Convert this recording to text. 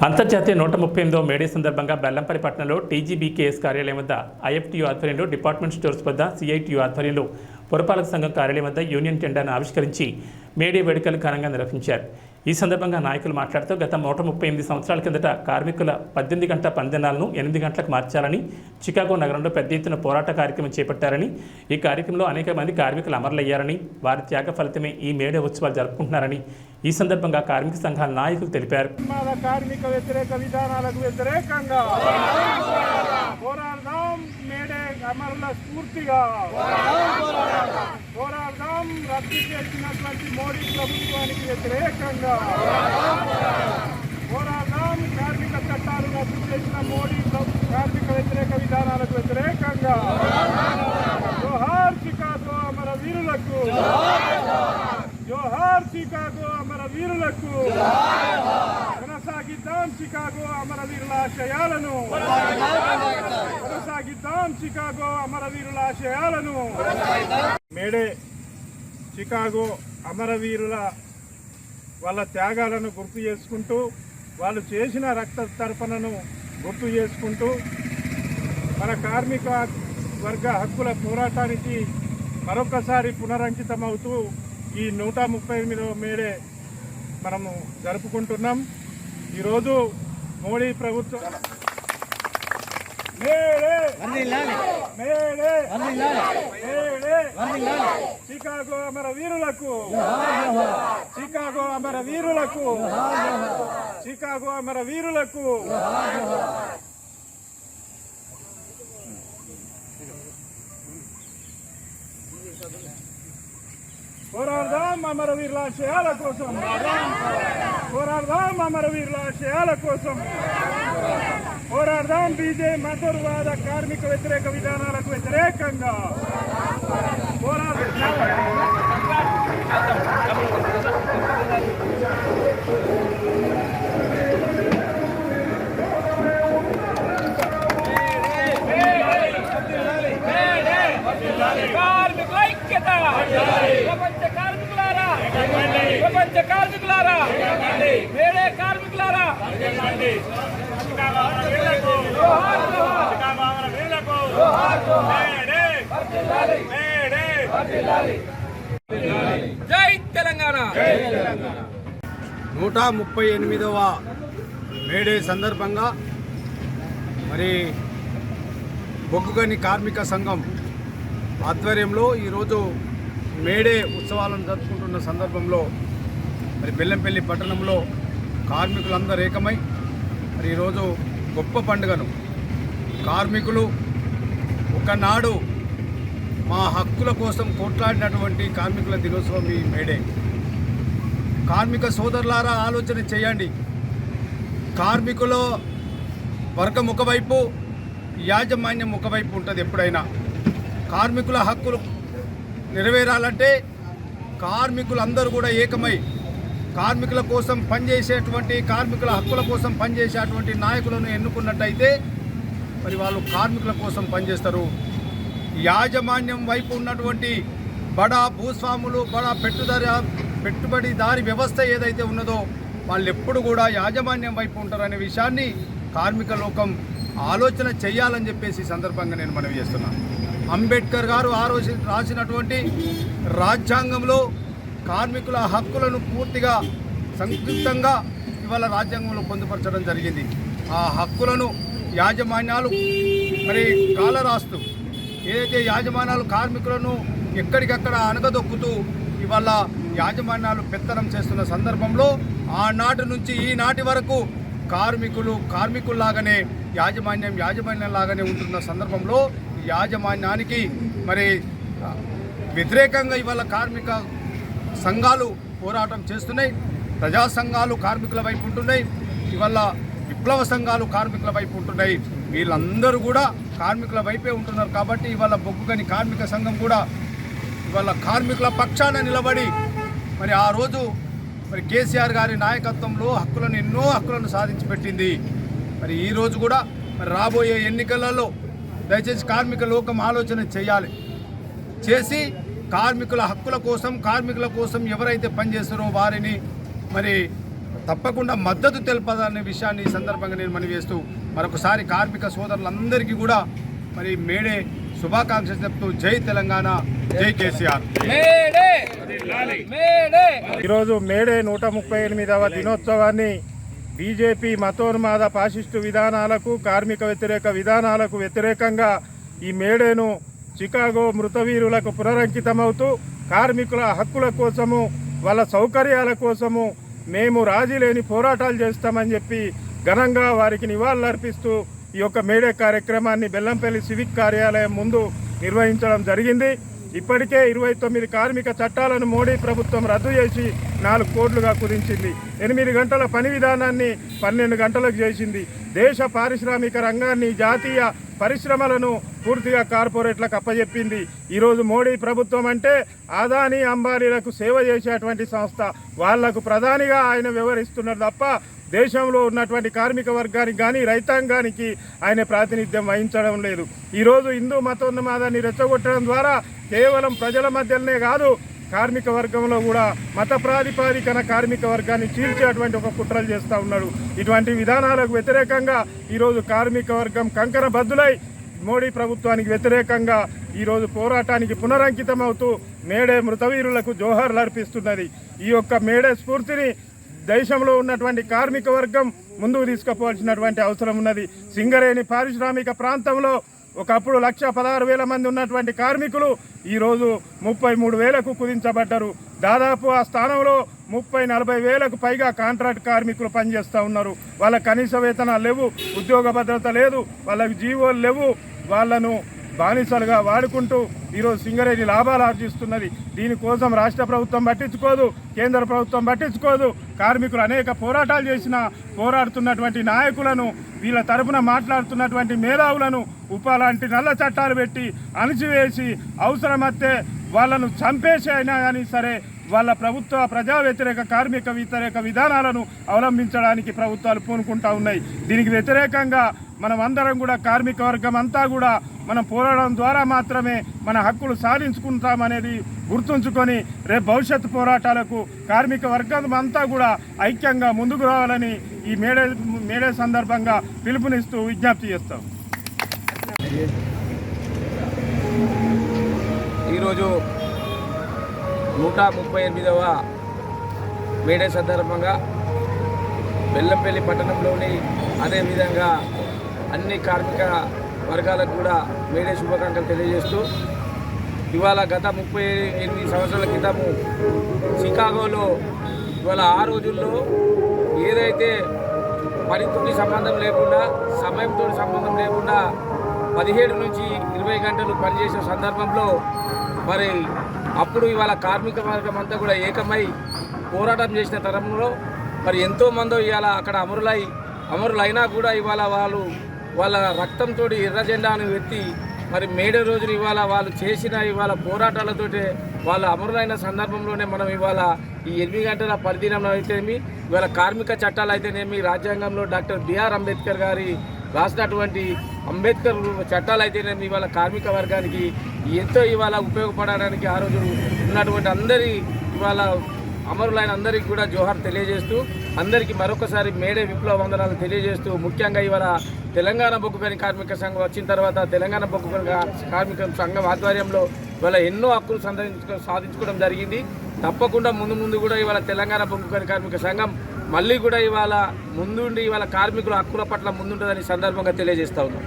అంతర్జాతీయ 138వ మేడే సందర్భంగా బెల్లంపల్లి పట్టణంలో టీజీబీకేఎస్ కార్యాలయం వద్ద ఐఎఫ్టీయూ ఆధ్వర్యంలో డిపార్ట్మెంట్ స్టోర్స్ వద్ద సిఐటియు ఆధ్వర్యంలో పురపాలక సంఘం కార్యాలయం వద్ద యూనియన్ జెండాను ఆవిష్కరించి మేడే వేడుకలు ఘనంగా నిర్వహించారు. ఈ సందర్భంగా నాయకులు మాట్లాడుతూ గత 138 సంవత్సరాల కిందట కార్మికుల 18 గంటల పనిదినాలను 8 గంటలకు మార్చాలని చికాగో నగరంలో పెద్ద ఎత్తున పోరాట కార్యక్రమం చేపట్టారని, ఈ కార్యక్రమంలో అనేక మంది కార్మికులు అమరులయ్యారని, వారి త్యాగ ఫలితమే ఈ మేడే ఉత్సవాలు జరుపుకుంటున్నారని ఈ సందర్భంగా కార్మిక సంఘాల నాయకులు తెలిపారు. కార్మిక వ్యతిరేక విధానాలకు వ్యతిరేకంగా పోరాడదాం, మేడే అమరుల స్ఫూర్తిగా పోరాడదాం, రద్దు చేసినటువంటి మోడీ ప్రభుత్వానికి వ్యతిరేకంగా పోరాడదాం, కార్మిక చట్టాలు రద్దు చేసిన మోడీ కార్మిక వ్యతిరేక విధానాలకు వ్యతిరేకంగా. జోహార్ చికాగో అమర వీరులకు, జోహార్ చికాగో అమర వీరులకు, కొనసాగిద్దాం చికాగో అమర వీరుల ఆశయాలను, కొనసాగిద్దాం చికాగో అమర వీరుల ఆశయాలను. మేడే చికాగో అమరవీరుల వాళ్ళ త్యాగాలను గుర్తు చేసుకుంటూ, వాళ్ళు చేసిన రక్త తర్పణను గుర్తు చేసుకుంటూ, మన కార్మిక వర్గ హక్కుల పోరాటానికి మరొకసారి పునరంకితమవుతూ ఈ 138వ మేడే మనము జరుపుకుంటున్నాం. ఈరోజు మోడీ ప్రభుత్వం చికాగో అమర వీరులకు, చికాగో అమర వీరులకు, చికాగో అమర వీరులకు. పోరాడదాం అమరవీరుల ఆశయాల కోసం, పోరాడదాం అమరవీరుల ఆశయాల కోసం, పోరాడదాం బీజే మతోర్వాద కార్మిక వ్యతిరేక విధానాలకు వ్యతిరేకంగా ప్రపంచ కార్మికులారా, మేడే కార్మికులారా, జై తెలంగాణ. 138వ మేడే సందర్భంగా మరి బొగ్గుగని కార్మిక సంఘం ఆధ్వర్యంలో ఈరోజు మేడే ఉత్సవాలను జరుపుకుంటున్న సందర్భంలో మరి బెల్లంపల్లి పట్టణంలో కార్మికులందరూ ఏకమై మరి ఈరోజు గొప్ప పండుగను, కార్మికులు ఒకనాడు మా హక్కుల కోసం కొట్లాడినటువంటి కార్మికుల దినోత్సవం ఈ మేడే. కార్మిక సోదరులారా ఆలోచన చేయండి. కార్మికుల వర్గం ఒకవైపు, యాజమాన్యం ఒకవైపు ఉంటుంది. ఎప్పుడైనా కార్మికుల హక్కులు నెరవేరాలంటే కార్మికులందరూ కూడా ఏకమై కార్మికుల కోసం పనిచేసేటువంటి, కార్మికుల హక్కుల కోసం పనిచేసేటువంటి నాయకులను ఎన్నుకున్నట్టయితే మరి వాళ్ళు కార్మికుల కోసం పనిచేస్తారు. యాజమాన్యం వైపు ఉన్నటువంటి బడా భూస్వాములు, బడా పెట్టుబడిదారి వ్యవస్థ ఏదైతే ఉన్నదో వాళ్ళు ఎప్పుడు కూడా యాజమాన్యం వైపు ఉంటారనే విషయాన్ని కార్మిక లోకం ఆలోచన చేయాలని చెప్పేసి సందర్భంగా నేను మనవి చేస్తున్నాను. అంబేద్కర్ గారు రాసినటువంటి రాజ్యాంగంలో కార్మికుల హక్కులను పూర్తిగా సంక్షిప్తంగా ఇవాళ రాజ్యాంగంలో పొందుపరచడం జరిగింది. ఆ హక్కులను యాజమాన్యాలు మరి కాలరాస్తూ, ఏదైతే యాజమాన్యాలు కార్మికులను ఎక్కడికక్కడ అణగదొక్కుతూ ఇవాళ యాజమాన్యాలు పెత్తనం చేస్తున్న సందర్భంలో ఆనాటి నుంచి ఈనాటి వరకు కార్మికుల్లాగానే యాజమాన్యంలాగానే ఉంటున్న సందర్భంలో యాజమాన్యానికి మరి వ్యతిరేకంగా ఇవాళ కార్మిక సంఘాలు పోరాటం చేస్తున్నాయి. ప్రజా సంఘాలు కార్మికుల వైపు ఉంటున్నాయి. ఇవాళ విప్లవ సంఘాలు కార్మికుల వైపు ఉంటున్నాయి. వీళ్ళందరూ కూడా కార్మికుల వైపే ఉంటున్నారు. కాబట్టి ఇవాళ బొగ్గుగని కార్మిక సంఘం కూడా ఇవాళ కార్మికుల పక్షాన నిలబడి మరి ఆ రోజు మరి కేసీఆర్ గారి నాయకత్వంలో ఎన్నో హక్కులను సాధించి పెట్టింది. మరి ఈరోజు కూడా మరి రాబోయే ఎన్నికలలో దయచేసి కార్మిక లోకం ఆలోచన చేసి కార్మికుల హక్కుల కోసం, కార్మికుల కోసం ఎవరైతే పనిచేస్తారో వారిని మరి తప్పకుండా మద్దతు తెలపాలనే విషయాన్ని ఈ సందర్భంగా నేను మనవి చేస్తూ మరొకసారి కార్మిక సోదరులందరికీ కూడా మరి మేడే శుభాకాంక్షలు చెప్తూ జై తెలంగాణ, జై కేసీఆర్. ఈరోజు మేడే 138వ దినోత్సవాన్ని బీజేపీ మతోన్మాద ఫాసిస్టు విధానాలకు, కార్మిక వ్యతిరేక విధానాలకు వ్యతిరేకంగా ఈ మేడేను చికాగో మృతవీరులకు పునరంకితమవుతూ కార్మికుల హక్కుల కోసము, వాళ్ళ సౌకర్యాల కోసము మేము రాజీ లేని పోరాటాలు చేస్తామని చెప్పి ఘనంగా వారికి నివాళులర్పిస్తూ ఈ యొక్క మేడే కార్యక్రమాన్ని బెల్లంపల్లి సివిక్ కార్యాలయం ముందు నిర్వహించడం జరిగింది. ఇప్పటికే 29 కార్మిక చట్టాలను మోడీ ప్రభుత్వం రద్దు చేసి 4 కోట్లుగా కుదించింది. 8 గంటల పని విధానాన్ని 12 గంటలకు చేసింది. దేశ పారిశ్రామిక రంగాన్ని, జాతీయ పరిశ్రమలను పూర్తిగా కార్పొరేట్లకు అప్పజెప్పింది. ఈరోజు మోడీ ప్రభుత్వం అంటే అదానీ అంబానీలకు సేవ చేసేటువంటి సంస్థ. వాళ్లకు ప్రధానిగా ఆయన వ్యవహరిస్తున్నారు తప్ప దేశంలో ఉన్నటువంటి కార్మిక వర్గానికి కానీ రైతాంగానికి ఆయన ప్రాతినిధ్యం వహించడం లేదు. ఈరోజు హిందూ మతోన్మాదాన్ని రెచ్చగొట్టడం ద్వారా కేవలం ప్రజల మధ్యలోనే కాదు, కార్మిక వర్గంలో కూడా మత ప్రాతిపదికన కార్మిక వర్గాన్ని చీల్చేటువంటి ఒక కుట్రలు చేస్తూ ఉన్నాడు. ఇటువంటి విధానాలకు వ్యతిరేకంగా ఈరోజు కార్మిక వర్గం కంకణ బద్దులై మోడీ ప్రభుత్వానికి వ్యతిరేకంగా ఈరోజు పోరాటానికి పునరంకితమవుతూ మేడే మృతవీరులకు జోహార్లు అర్పిస్తున్నది. ఈ యొక్క మేడే స్ఫూర్తిని దేశంలో ఉన్నటువంటి కార్మిక వర్గం ముందుకు తీసుకుపోవాల్సినటువంటి అవసరం ఉన్నది. సింగరేణి పారిశ్రామిక ప్రాంతంలో ఒకప్పుడు 1,16,000 మంది ఉన్నటువంటి కార్మికులు ఈరోజు 33,000కు కుదించబడ్డారు. దాదాపు ఆ స్థానంలో 30-40 వేలకు పైగా కాంట్రాక్ట్ కార్మికులు పనిచేస్తూ ఉన్నారు. వాళ్ళ కనీస వేతనాలు లేవు, ఉద్యోగ భద్రత లేదు, వాళ్ళకి జీవోలు లేవు. వాళ్ళను బానిసలుగా వాడుకుంటూ ఈరోజు సింగరేణి లాభాలు ఆర్జిస్తున్నది. దీనికోసం రాష్ట్ర ప్రభుత్వం పట్టించుకోదు, కేంద్ర ప్రభుత్వం పట్టించుకోదు. కార్మికులు అనేక పోరాటాలు చేసినా పోరాడుతున్నటువంటి నాయకులను, వీళ్ళ తరపున మాట్లాడుతున్నటువంటి మేధావులను లాంటి నల్ల చట్టాలు పెట్టి అణిచివేసి అవసరమైతే వాళ్ళను చంపేసి అయినా కానీ సరే వాళ్ళ ప్రభుత్వ ప్రజా వ్యతిరేక కార్మిక వ్యతిరేక విధానాలను అవలంబించడానికి ప్రభుత్వాలు పూనుకుంటా ఉన్నాయి. దీనికి వ్యతిరేకంగా మనం అందరం కూడా కార్మిక వర్గం అంతా కూడా మనం పోరాడడం ద్వారా మాత్రమే మన హక్కులు సాధించుకుంటామనేది గుర్తుంచుకొని రేపు భవిష్యత్తు పోరాటాలకు కార్మిక వర్గం అంతా కూడా ఐక్యంగా ముందుకు రావాలని ఈ మేడే సందర్భంగా పిలుపునిస్తూ విజ్ఞప్తి చేస్తాం. ఈరోజు 138వ మేడే సందర్భంగా బెల్లంపల్లి పట్టణంలోని అదేవిధంగా అన్ని కార్మిక వర్గాలకు కూడా మేడే శుభాకాంక్షలు తెలియజేస్తూ ఇవాళ గత 38 సంవత్సరాల క్రితము చికాగోలో ఇవాళ ఆ రోజుల్లో ఏదైతే పనితో సంబంధం లేకుండా, సమయంతో సంబంధం లేకుండా 17 నుంచి 20 గంటలు పనిచేసే సందర్భంలో మరి అప్పుడు ఇవాళ కార్మిక వర్గం అంతా కూడా ఏకమై పోరాటం చేసిన తరంలో మరి ఎంతోమంది ఇవాళ అక్కడ అమరులైనా కూడా ఇవాళ వాళ్ళ రక్తంతో ఎర్ర జెండాను ఎత్తి మరి మేడే రోజున ఇవాళ వాళ్ళు చేసిన ఇవాళ పోరాటాలతోటే వాళ్ళు అమరులైన సందర్భంలోనే మనం ఇవాళ ఈ 8 గంటల పరిదినం అయితేనేమి, ఇవాళ కార్మిక చట్టాలు అయితేనేమి, రాజ్యాంగంలో డాక్టర్ బిఆర్ అంబేద్కర్ గారి రాసినటువంటి అంబేద్కర్ చట్టాలు అయితేనేమి ఇవాళ కార్మిక వర్గానికి ఎంతో ఇవాళ ఉపయోగపడడానికి ఆ రోజు ఉన్నటువంటి అందరి ఇవాళ అమరులైన అందరికీ కూడా జోహార్ తెలియజేస్తూ అందరికీ మరొకసారి మేడే విప్లవ వందనాలు తెలియజేస్తూ ముఖ్యంగా ఇవాళ తెలంగాణ బొగ్గు గని కార్మిక సంఘం వచ్చిన తర్వాత తెలంగాణ బొగ్గు గని కార్మిక సంఘం ఆధ్వర్యంలో ఇవాళ ఎన్నో హక్కులు సాధించుకోవడం జరిగింది. తప్పకుండా ముందు కూడా ఇవాళ తెలంగాణ బొగ్గు గని కార్మిక సంఘం మళ్ళీ కూడా ఇవాళ ముందుండి ఇవాళ కార్మికుల హక్కుల పట్ల ముందుంటుందని సందర్భంగా తెలియజేస్తా ఉన్నాం.